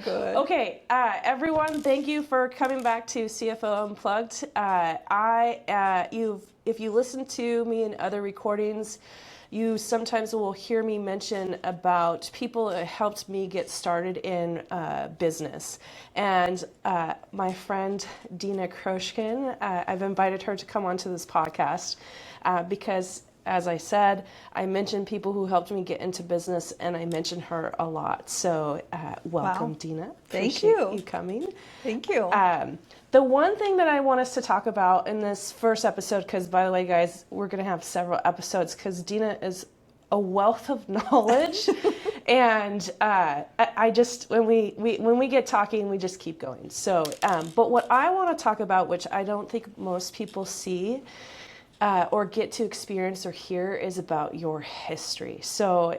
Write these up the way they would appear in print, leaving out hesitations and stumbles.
Good. Okay, everyone, thank you for coming back to CFO Unplugged. If you listen to me in other recordings, you sometimes will hear me mention about people that helped me get started in business. And my friend Dina Kroshkin, I've invited her to come onto this podcast because, as I said, I mentioned people who helped me get into business, and I mention her a lot. So welcome, Wow. Dina. Thank you. Appreciate you coming. Thank you. The one thing that I want us to talk about in this first episode, because by the way, guys, we're going to have several episodes because Dina is a wealth of knowledge. And I just, when we get talking, we just keep going. So, but what I want to talk about, which I don't think most people see, or get to experience or hear, is about your history. So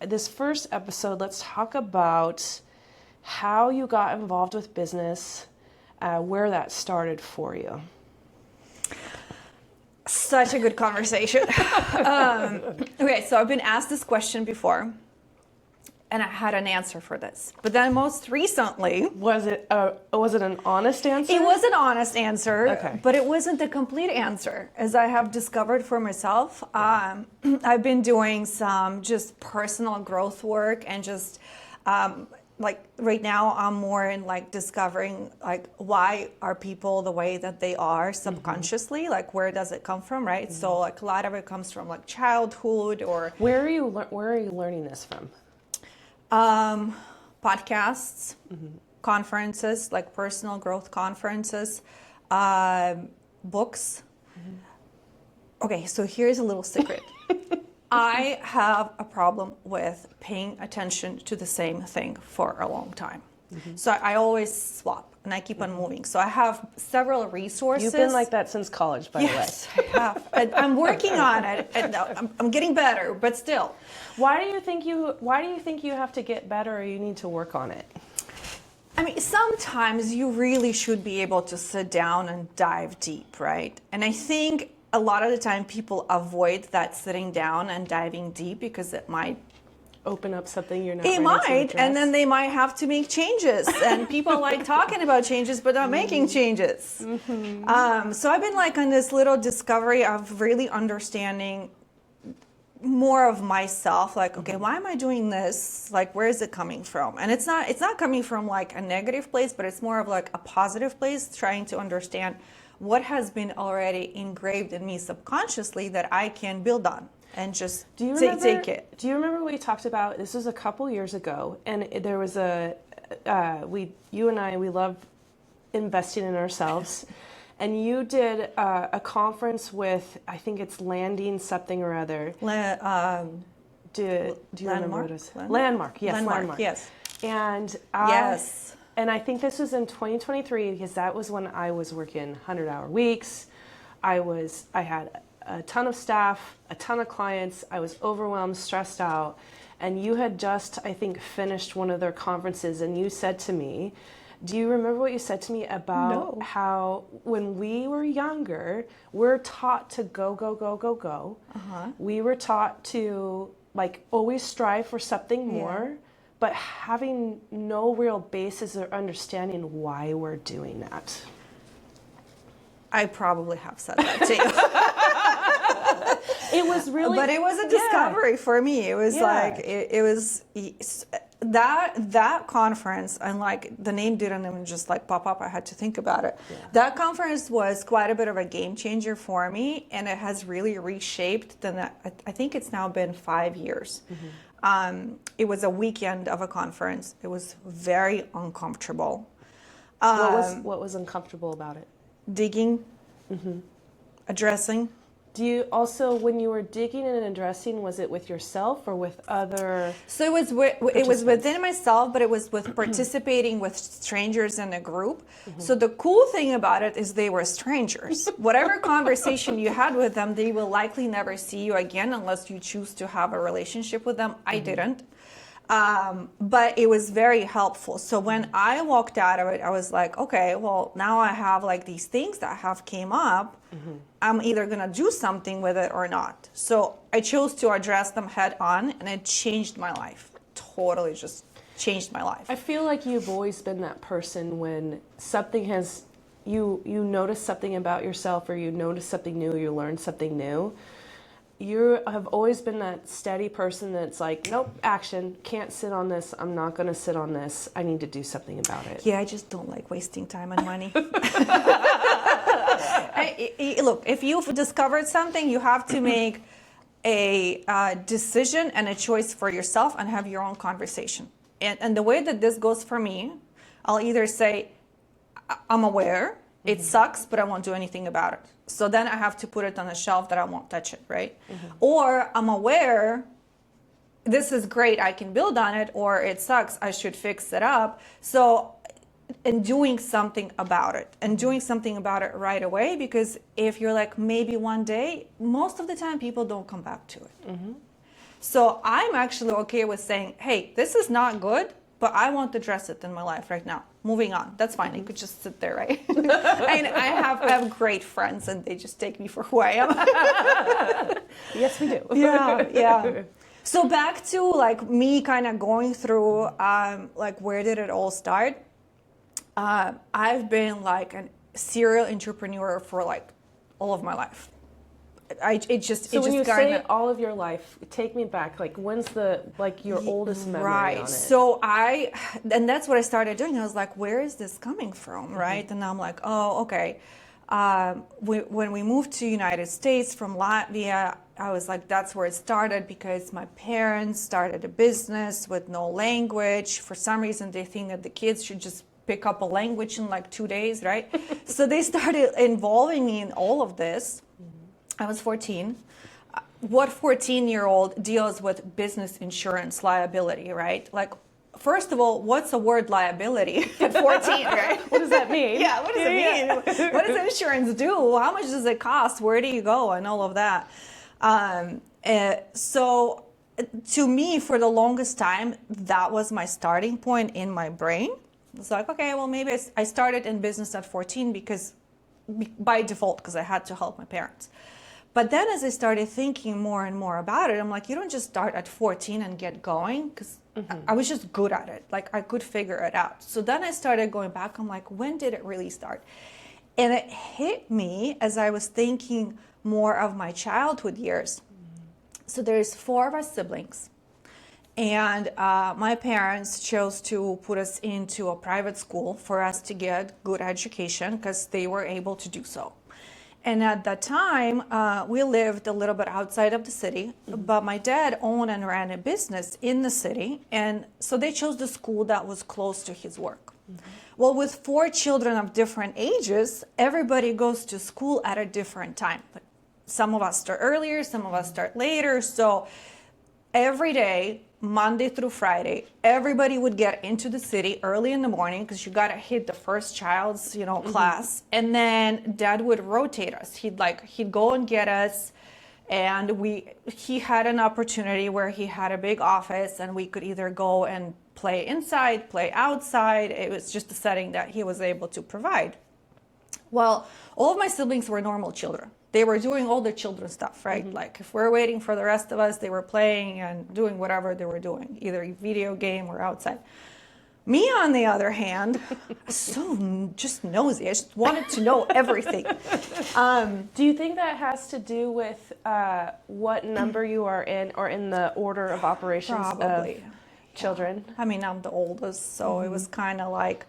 this first episode, let's talk about how you got involved with business, where that started for you. Such a good conversation. Okay, so I've been asked this question before, and I had an answer for this. But then most recently... Was it an honest answer? It was an honest answer, okay. But it wasn't the complete answer, as I have discovered for myself. I've been doing some just personal growth work and just... like right now I'm more in like discovering like why are people the way that they are subconsciously, like where does it come from, right? So like a lot of it comes from like childhood or... Where are you learning this from? Podcasts, conferences, like personal growth conferences, books. Okay, so here's a little secret. I have a problem with paying attention to the same thing for a long time. So I always swap and I keep on moving. So I have several resources. You've been like that since college, by the way. Yes, I have. I'm working on it. And I'm getting better, but still. Why do you think you have to get better, or you need to work on it? I mean, sometimes you really should be able to sit down and dive deep, right? And I think a lot of the time people avoid that sitting down and diving deep because it might open up something you're not It ready might, to address. and then they might have to make changes. And people like talking about changes, but not making changes. So I've been like on this little discovery of really understanding more of myself. Like, okay, why am I doing this? Like, where is it coming from? And it's not coming from like a negative place, but it's more of like a positive place, trying to understand what has been already engraved in me subconsciously that I can build on. And just take it. Do you remember we talked about, this was a couple years ago, and there was you and I love investing in ourselves, and you did a conference with, I think it's Landing something or other. Do you remember what it was? Landmark, yes. Landmark, yes. And yes. And I think this was in 2023 because that was when I was working 100-hour weeks. I had a ton of staff, a ton of clients. I was overwhelmed, stressed out. And you had just, I think, finished one of their conferences, and you said to me, do you remember what you said to me about how when we were younger, we're taught to go, go, go, go, go. We were taught to like always strive for something more, but having no real basis or understanding why we're doing that. I probably have said that to you. It was really, but it was a discovery for me. It was like it was that conference, and like the name didn't even just like pop up. I had to think about it. That conference was quite a bit of a game changer for me, and it has really reshaped. I think it's now been 5 years. It was a weekend of a conference. It was very uncomfortable. What was uncomfortable about it? Digging, addressing. Do you also, when you were digging and addressing, was it with yourself or with other? So it was within myself, but it was with participating with strangers in a group. So the cool thing about it is they were strangers. Whatever conversation you had with them, they will likely never see you again unless you choose to have a relationship with them. I didn't. But it was very helpful. So when I walked out of it, I was like, okay, well, now I have like these things that have came up. I'm either going to do something with it or not. So I chose to address them head on, and it changed my life. Totally just changed my life. I feel like you've always been that person when something has, you notice something about yourself, or you notice something new, you learn something new. You have always been that steady person that's like, nope, action, can't sit on this, I'm not going to sit on this, I need to do something about it. Yeah, I just don't like wasting time and money. Look, if you've discovered something, you have to make a decision and a choice for yourself and have your own conversation. And the way that this goes for me, I'll either say, I'm aware, it sucks, but I won't do anything about it. So then I have to put it on a shelf that I won't touch it, right? Or I'm aware, this is great, I can build on it, or it sucks, I should fix it up. So, and doing something about it, and doing something about it right away, because if you're like, maybe one day, most of the time people don't come back to it. So I'm actually okay with saying, hey, this is not good, but I won't address it in my life right now. Moving on. That's fine. You could just sit there, right? And I have great friends, and they just take me for who I am. Yes, we do. Yeah. So back to like me kind of going through like where did it all start? I've been like a serial entrepreneur for like all of my life. So when you say all of your life, take me back. Like, when's your oldest memory on it? Right. So and that's what I started doing. I was like, where is this coming from, right? And I'm like, oh, okay. When we moved to United States from Latvia, I was like, that's where it started, because my parents started a business with no language. For some reason, they think that the kids should just pick up a language in like 2 days, right? So they started involving me in all of this. I was 14. What 14-year-old deals with business insurance liability, right? Like, first of all, what's a word liability at 14, right? What does that mean? Yeah, what does it mean? What does insurance do? How much does it cost? Where do you go? And all of that. So to me, for the longest time, that was my starting point in my brain. It's like, okay, well, maybe I started in business at 14 because by default, because I had to help my parents. But then as I started thinking more and more about it, I'm like, you don't just start at 14 and get going, because I was just good at it. Like, I could figure it out. So then I started going back. I'm like, when did it really start? And it hit me as I was thinking more of my childhood years. So there's 4 of us siblings. And my parents chose to put us into a private school for us to get good education, because they were able to do so. And at that time, we lived a little bit outside of the city, but my dad owned and ran a business in the city. And so they chose the school that was close to his work. Well, with 4 children of different ages, everybody goes to school at a different time. But some of us start earlier, some of us start later. So every day, Monday through Friday, everybody would get into the city early in the morning, because you got to hit the first child's, class. And then Dad would rotate us. He'd go and get us. And he had an opportunity where he had a big office, and we could either go and play inside, play outside. It was just a setting that he was able to provide. Well, all of my siblings were normal children. They were doing all the children stuff, right? Like, if we're waiting for the rest of us, they were playing and doing whatever they were doing, either a video game or outside. Me, on the other hand, so just nosy. I just wanted to know everything. Do you think that has to do with what number you are in, or in the order of operations Probably. of children? I mean, I'm the oldest, so it was kind of like,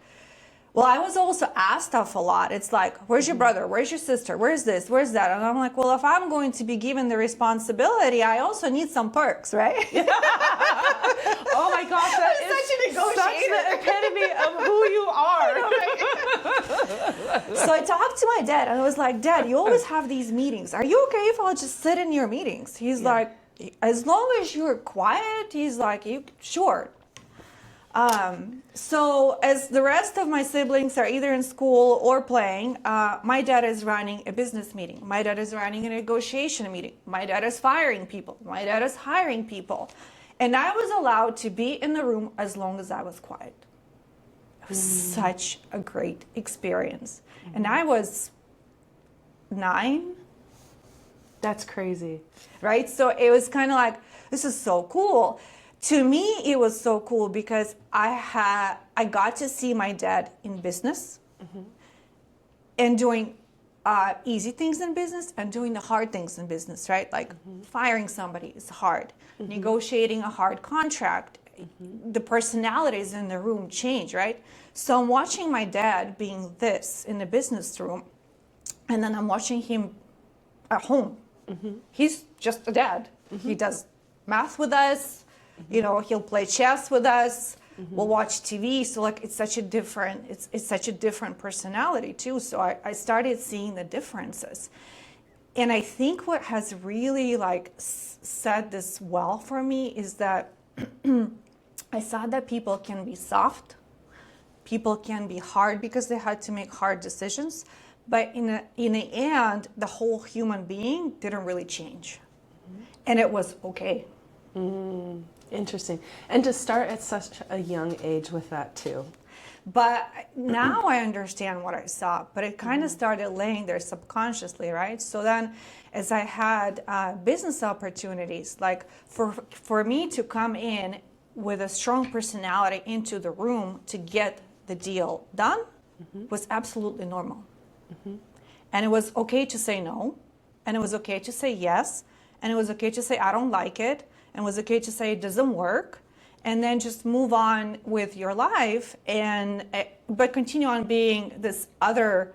well, I was also asked stuff a lot. It's like, where's your brother? Where's your sister? Where's this? Where's that? And I'm like, well, if I'm going to be given the responsibility, I also need some perks, right? Oh my gosh, that is such the epitome of who you are. So I talked to my dad, and I was like, Dad, you always have these meetings. Are you okay if I'll just sit in your meetings? He's like, as long as you're quiet. He's like, sure. So as the rest of my siblings are either in school or playing, my dad is running a business meeting. My dad is running a negotiation meeting. My dad is firing people. My dad is hiring people. And I was allowed to be in the room as long as I was quiet. It was such a great experience. And I was 9. That's crazy. Right? So it was kind of like, this is so cool. To me, it was so cool because I got to see my dad in business and doing easy things in business and doing the hard things in business, right? Like firing somebody is hard, negotiating a hard contract, the personalities in the room change, right? So I'm watching my dad being this in the business room, and then I'm watching him at home. He's just a dad. He does math with us, he'll play chess with us. We'll watch TV. So like it's such a different personality too. So I started seeing the differences. And I think what has really like said this well for me is that I saw that people can be soft, people can be hard because they had to make hard decisions, but in the end, the whole human being didn't really change, and it was okay. Interesting. And to start at such a young age with that too. But now I understand what I saw, but it kind of started laying there subconsciously, right? So then as I had business opportunities, like for me to come in with a strong personality into the room to get the deal done was absolutely normal. And it was okay to say no, and it was okay to say yes, and it was okay to say I don't like it, and it was okay to say it doesn't work, and then just move on with your life, but continue on being this other,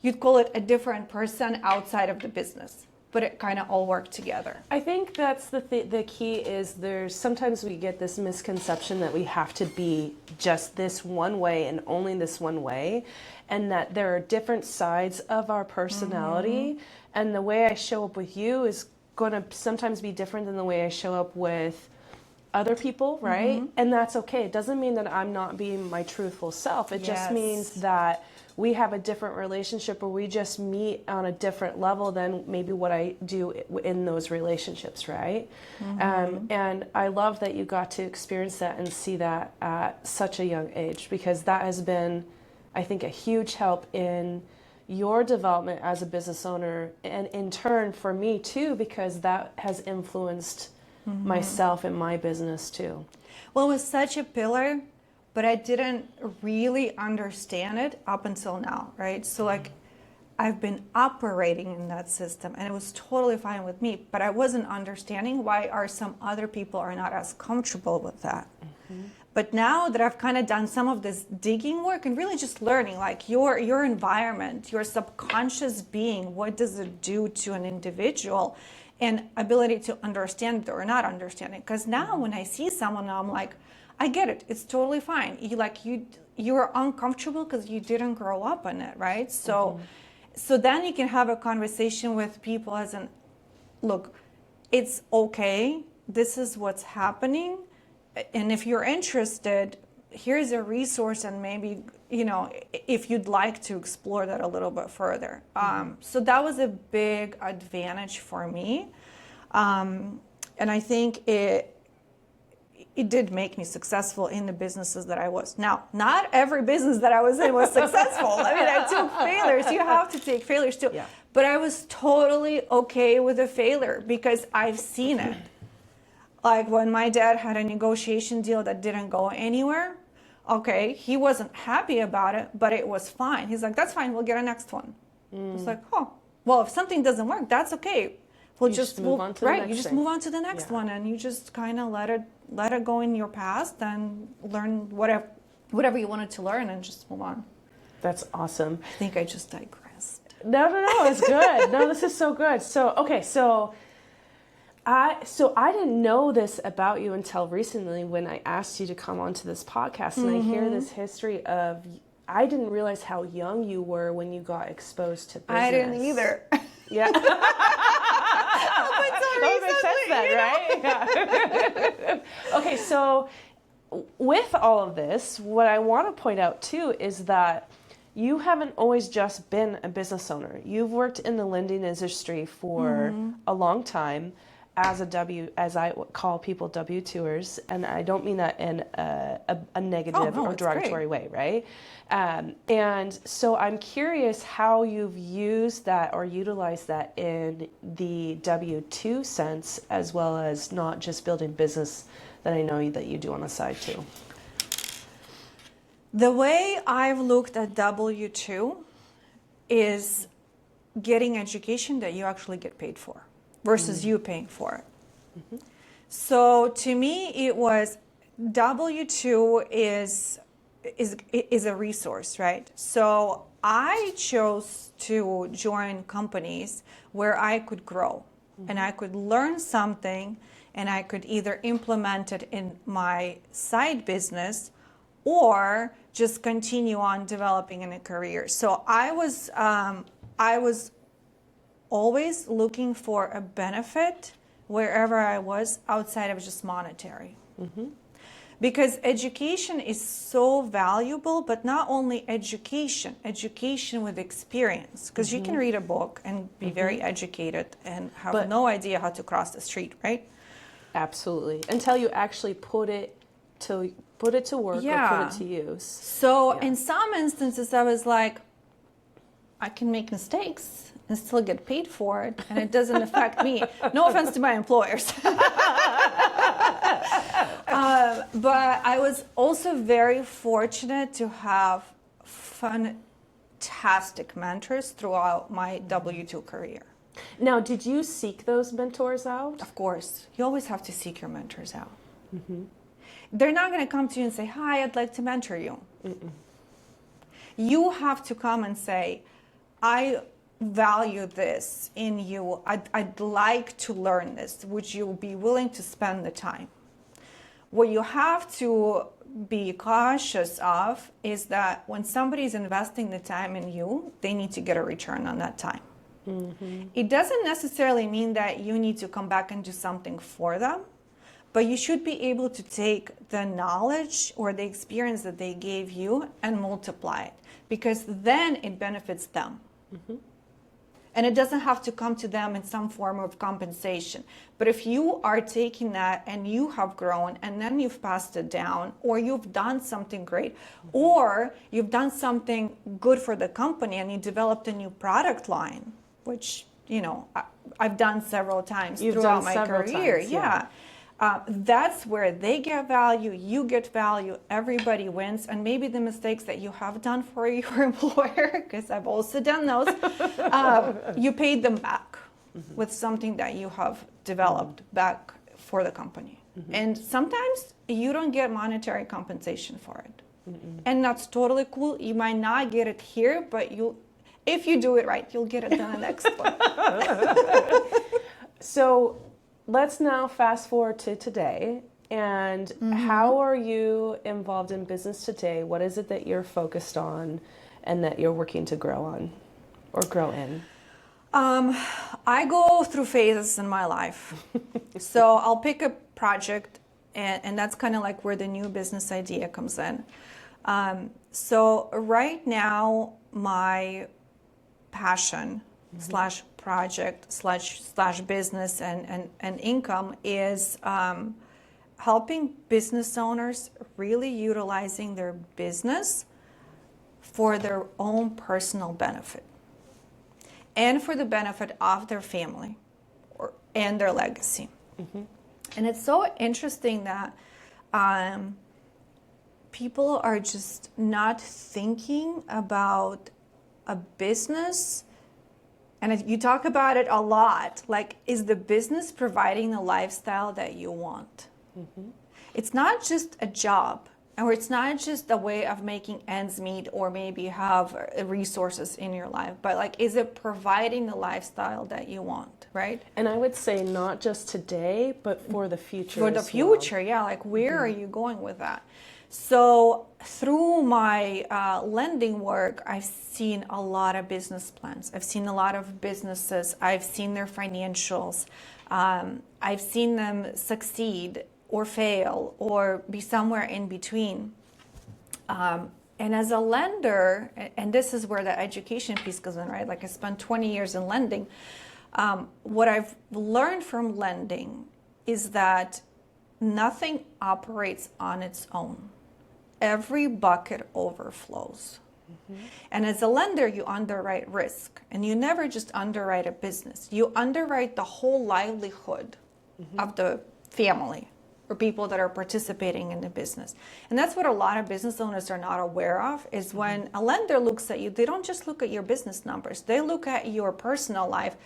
you'd call it a different person outside of the business, but it kind of all worked together. I think that's the key is sometimes we get this misconception that we have to be just this one way and only this one way, and that there are different sides of our personality, and the way I show up with you is going to sometimes be different than the way I show up with other people, right? And that's okay. It doesn't mean that I'm not being my truthful self. It just means that we have a different relationship, or we just meet on a different level than maybe what I do in those relationships, right? And I love that you got to experience that and see that at such a young age, because that has been, I think, a huge help in your development as a business owner, and in turn for me too, because that has influenced myself and my business too. Well, it was such a pillar, but I didn't really understand it up until now, right? So like I've been operating in that system and it was totally fine with me, but I wasn't understanding why some other people are not as comfortable with that. But now that I've kind of done some of this digging work and really just learning, like your environment, your subconscious being, what does it do to an individual, and ability to understand it or not understand it. Because now when I see someone, I'm like, I get it. It's totally fine. You're uncomfortable because you didn't grow up in it, right? So then you can have a conversation with people as in, look, it's okay. This is what's happening. And if you're interested, here's a resource, and maybe, if you'd like to explore that a little bit further. So that was a big advantage for me. And I think it did make me successful in the businesses that I was. Now, not every business that I was in was successful. I mean, I took failures. You have to take failures too. Yeah. But I was totally okay with a failure because I've seen it. Like when my dad had a negotiation deal that didn't go anywhere, okay, he wasn't happy about it, but it was fine. He's like, that's fine, we'll get a next one. It's like, oh, well, if something doesn't work, that's okay. We'll just move on to the next thing. You just move on to the next one, and you just kind of let it go in your past and learn whatever you wanted to learn and just move on. That's awesome. I think I just digressed. No, it's good. No, this is so good. So, okay, so I didn't know this about you until recently when I asked you to come onto this podcast, and I hear this history of, I didn't realize how young you were when you got exposed to business. I didn't either. Yeah. That makes sense then, right? Yeah. Okay, so with all of this, what I want to point out too is that you haven't always just been a business owner. You've worked in the lending industry for a long time as I call people W-2ers, and I don't mean that in a negative or derogatory way, right? And so I'm curious how you've used that or utilized that in the W-2 sense, as well as not just building business that I know that you do on the side too? The way I've looked at W-2 is getting education that you actually get paid for versus you paying for it. So to me, it was W-2 is a resource, right? So I chose to join companies where I could grow and I could learn something and I could either implement it in my side business or just continue on developing in a career. So I was always looking for a benefit wherever I was outside of just monetary. Because education is so valuable, but not only education with experience. Because you can read a book and be very educated and have no idea how to cross the street, right? Absolutely. Until you actually put it to work or put it to use. So in some instances, I was like, I can make mistakes and still get paid for it, and it doesn't affect me. No offense to my employers. But I was also very fortunate to have fantastic mentors throughout my W-2 career. Now, did you seek those mentors out? Of course. You always have to seek your mentors out. They're not going to come to you and say, hi, I'd like to mentor you. You have to come and say, I value this in you. I'd like to learn this. Would you be willing to spend the time? What you have to be cautious of is that when somebody's investing the time in you, they need to get a return on that time. It doesn't necessarily mean that you need to come back and do something for them, but you should be able to take the knowledge or the experience that they gave you and multiply it, because then it benefits them. And it doesn't have to come to them in some form of compensation. But if you are taking that and you have grown and then you've passed it down, or you've done something great, or you've done something good for the company and you developed a new product line, which, you know, I've done several times throughout my career. That's where they get value, you get value, everybody wins. And maybe the mistakes that you have done for your employer, because I've also done those, you paid them back with something that you have developed back for the company. And sometimes you don't get monetary compensation for it. And that's totally cool. You might not get it here, but if you do it right, you'll get it done next one. So let's now fast forward to today. And how are you involved in business today? What is it that you're focused on and that you're working to grow on or grow in? I go through phases in my life. So I'll pick a project, and that's kind of like where the new business idea comes in. So right now, my passion slash project slash business and income is helping business owners really utilizing their business for their own personal benefit and for the benefit of their family and their legacy. And it's so interesting that people are just not thinking about a business. And you talk about it a lot, like, is the business providing the lifestyle that you want? It's not just a job, or it's not just a way of making ends meet or maybe have resources in your life, but like, is it providing the lifestyle that you want, right? And I would say not just today, but for the future. For the future, yeah, like where are you going with that? So through my lending work, I've seen a lot of business plans. I've seen a lot of businesses. I've seen their financials. I've seen them succeed or fail or be somewhere in between. And as a lender, and this is where the education piece goes in, right? Like I spent 20 years in lending. What I've learned from lending is that nothing operates on its own. Every bucket overflows. And as a lender, you underwrite risk. And you never just underwrite a business. You underwrite the whole livelihood of the family. or people that are participating in the business. And that's what a lot of business owners are not aware of, is when a lender looks at you, they don't just look at your business numbers, they look at your personal life.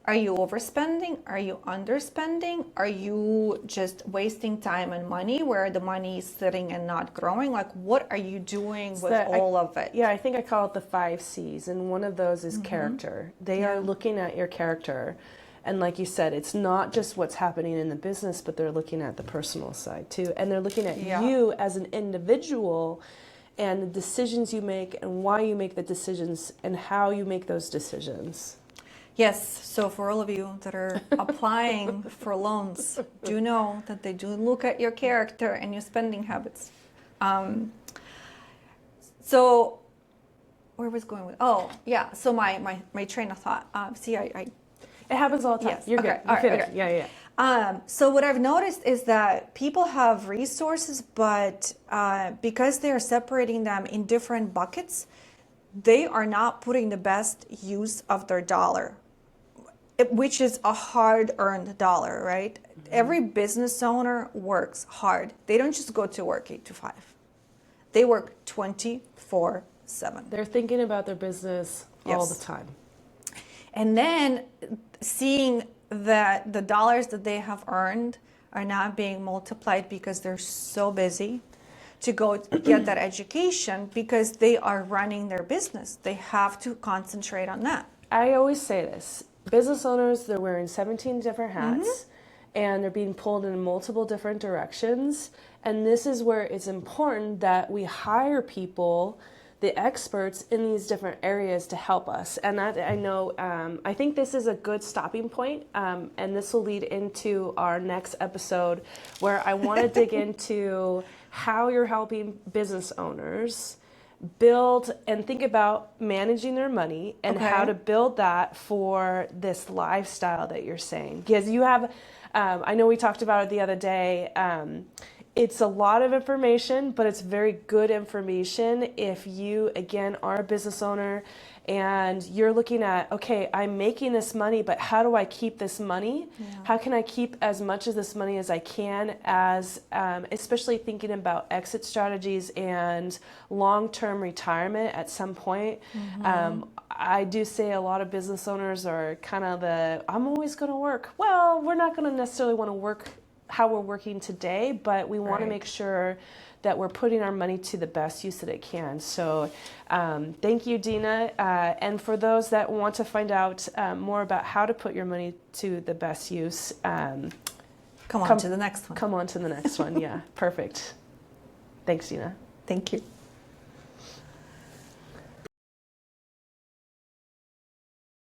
Are you overspending? Are you underspending? Are you just wasting time and money where the money is sitting and not growing? Like, what are you doing with all of it? Yeah, I think I call it the 5 C's, and one of those is character. They are looking at your character. And like you said, it's not just what's happening in the business, but they're looking at the personal side too. And they're looking at you as an individual and the decisions you make and why you make the decisions and how you make those decisions. Yes, so for all of you that are applying for loans, do know that they do look at your character and your spending habits. So where was I going with? Oh, yeah, so my train of thought. It happens all the time. Yes. You're Okay. good. You finished. Yeah. So what I've noticed is that people have resources, but because they are separating them in different buckets, they are not putting the best use of their dollar, which is a hard-earned dollar, right? Every business owner works hard. They don't just go to work 8 to 5. They work 24/7. They're thinking about their business all the time. And then seeing that the dollars that they have earned are not being multiplied because they're so busy to go get that education because they are running their business. They have to concentrate on that. I always say this. Business owners, they're wearing 17 different hats and they're being pulled in multiple different directions. And this is where it's important that we hire people, the experts in these different areas to help us. And that I know, I think this is a good stopping point, and this will lead into our next episode where I want to dig into how you're helping business owners build and think about managing their money and how to build that for this lifestyle that you're saying. Because you have, I know we talked about it the other day, it's a lot of information, but it's very good information if you, again, are a business owner and you're looking at, okay, I'm making this money, but how do I keep this money? Yeah. How can I keep as much of this money as I can, as especially thinking about exit strategies and long-term retirement at some point. I do say a lot of business owners are kind of I'm always going to work. Well, we're not going to necessarily want to work how we're working today, but we want to make sure that we're putting our money to the best use that it can. So thank you, Dina. And for those that want to find out more about how to put your money to the best use, come on to the next one. Come on to the next one. Yeah, perfect. Thanks, Dina. Thank you.